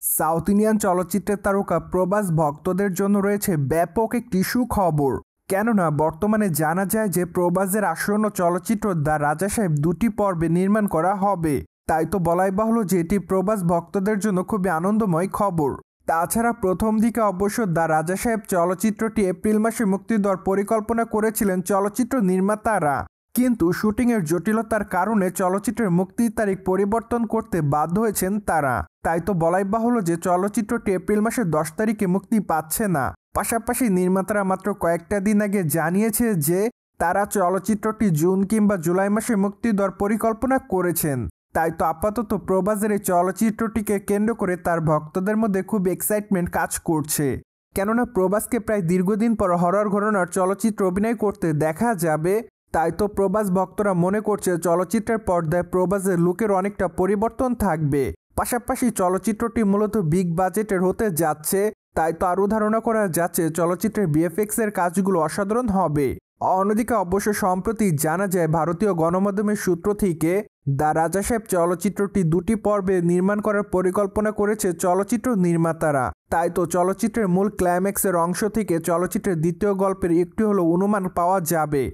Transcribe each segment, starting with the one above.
South Indian চলচ্চিত্রের তারকা প্রবাস ভক্তদের জন্য রয়েছে ব্যাপক একটি সুখবর। কেননা বর্তমানে জানা যায় যে প্রবাসের আসন্ন চলচ্চিত্র দ্য রাজা সাহেব 2টি পর্বে নির্মাণ করা হবে। তাই তো বলাই বাহুল্য যে এটি প্রবাস ভক্তদের জন্য খুবই আনন্দময় খবর। তাছাড়া প্রথম দিকে অবশ্য দ্য রাজা সাহেব চলচ্চিত্রটি এপ্রিল মাসে মুক্তি দেওয়ার পরিকল্পনা করেছিলেন চলচ্চিত্র নির্মাতারা, কিন্তু শুটিংয়ের জটিলতার কারণে চলচ্চিত্রের মুক্তির তারিখ পরিবর্তন করতে বাধ্য হয়েছেন তারা। তাই তো বলাই বাহুল্য যে চলচ্চিত্রটি এপ্রিল মাসের 10 তারিখে মুক্তি পাচ্ছে না। পাশাপাশি নির্মাতারা মাত্র কয়েকটা দিন আগে জানিয়েছে যে তারা চলচ্চিত্রটি জুন কিংবা জুলাই মাসে মুক্তি দেওয়ার পরিকল্পনা করেছেন। তাই তো আপাতত প্রবাসের এই চলচ্চিত্রটিকে কেন্দ্র করে তার ভক্তদের মধ্যে খুব এক্সাইটমেন্ট কাজ করছে। কেননা প্রবাসকে প্রায় দীর্ঘদিন পর হরর ঘরানার চলচ্চিত্র অভিনয় করতে দেখা যাবে। তাই তো প্রবাস ভক্তরা মনে করছে চলচ্চিত্রের পর্দায় প্রবাসের লুকের অনেকটা পরিবর্তন থাকবে। পাশাপাশি চলচ্চিত্রটি মূলত বিগ বাজেটের হতে যাচ্ছে। তাই তো আরও ধারণা করা যাচ্ছে চলচ্চিত্রের ভিএফএক্স এর কাজগুলো অসাধারণ হবে। অন্যদিকে অবশ্য সম্প্রতি জানা যায় ভারতীয় গণমাধ্যমের সূত্র থেকে দ্য রাজা সাহেব চলচ্চিত্রটি 2টি পর্বে নির্মাণ করার পরিকল্পনা করেছে চলচ্চিত্র নির্মাতারা। তাই তো চলচ্চিত্রের মূল ক্লাইম্যাক্সের অংশ থেকে চলচ্চিত্রের দ্বিতীয় গল্পের একটি হলো অনুমান পাওয়া যাবে।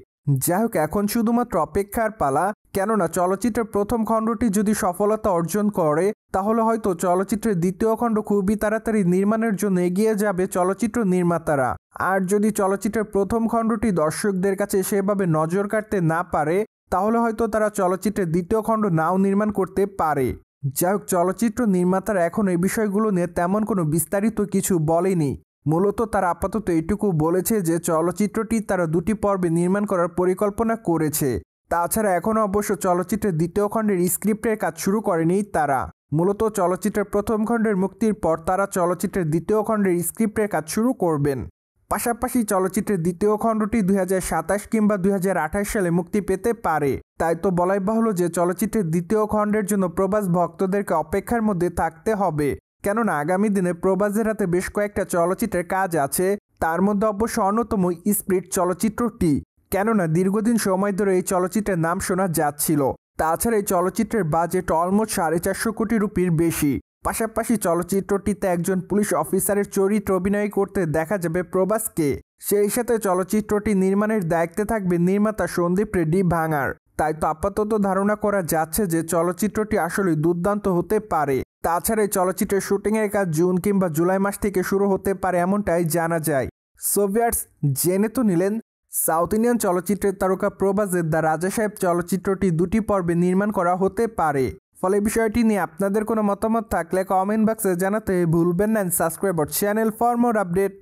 যাই হোক, এখন শুধুমাত্র অপেক্ষার পালা। কেননা চলচ্চিত্রের প্রথম খণ্ডটি যদি সফলতা অর্জন করে তাহলে হয়তো চলচ্চিত্রের দ্বিতীয় খণ্ড খুবই তাড়াতাড়ি নির্মাণের জন্য এগিয়ে যাবে চলচ্চিত্র নির্মাতারা। আর যদি চলচ্চিত্রের প্রথম খণ্ডটি দর্শকদের কাছে সেভাবে নজর কাটতে না পারে তাহলে হয়তো তারা চলচ্চিত্রের দ্বিতীয় খণ্ড নাও নির্মাণ করতে পারে। যাই হোক, চলচ্চিত্র নির্মাতারা এখন এই বিষয়গুলো নিয়ে তেমন কোনো বিস্তারিত কিছু বলেনি। মূলত তারা আপাতত এইটুকু বলেছে যে চলচ্চিত্রটি তারা 2টি পর্বে নির্মাণ করার পরিকল্পনা করেছে। তাছাড়া এখনও অবশ্য চলচ্চিত্রের দ্বিতীয় খণ্ডের স্ক্রিপ্টের কাজ শুরু করেনি তারা। মূলত চলচ্চিত্রের প্রথম খণ্ডের মুক্তির পর তারা চলচ্চিত্রের দ্বিতীয় খণ্ডের স্ক্রিপ্টের কাজ শুরু করবেন। পাশাপাশি চলচ্চিত্রের দ্বিতীয় খণ্ডটি 2027 কিংবা 2028 সালে মুক্তি পেতে পারে। তাই তো বলাই বাহুল্য যে চলচ্চিত্রের দ্বিতীয় খণ্ডের জন্য প্রবাস ভক্তদেরকে অপেক্ষার মধ্যে থাকতে হবে। কেননা আগামী দিনে প্রবাসের হাতে বেশ কয়েকটা চলচ্চিত্রের কাজ আছে। তার মধ্যে অবশ্য অন্যতম স্পিরিট চলচ্চিত্রটি। কেননা দীর্ঘদিন সময় ধরে এই চলচ্চিত্রের নাম শোনা যাচ্ছিল। তাছাড়া এই চলচ্চিত্রের বাজেট অলমোস্ট 450 কোটি রুপির বেশি। পাশাপাশি চলচ্চিত্রটিতে একজন পুলিশ অফিসারের চরিত্র অভিনয় করতে দেখা যাবে প্রবাসকে। সেই সাথে চলচ্চিত্রটি নির্মাণের দায়িত্বে থাকবে নির্মাতা সন্দীপ রেড্ডি ভাঙার। তাই তো আপাতত ধারণা করা যাচ্ছে যে চলচ্চিত্রটি আসলে দুর্দান্ত হতে পারে। তাছাড়া এই চলচ্চিত্রের শুটিংয়ের কাজ জুন কিংবা জুলাই মাস থেকে শুরু হতে পারে এমনটাই জানা যায়। সো ভিউয়ার্স, জেনে তো নিলেন সাউথ ইন্ডিয়ান চলচ্চিত্রের তারকা প্রবাসের দ্য রাজা সাহেব চলচ্চিত্রটি 2টি পর্বে নির্মাণ করা হতে পারে। ফলে বিষয়টি নিয়ে আপনাদের কোনো মতামত থাকলে কমেন্ট বক্সে জানাতে ভুলবেন না। Subscribe our channel for more update.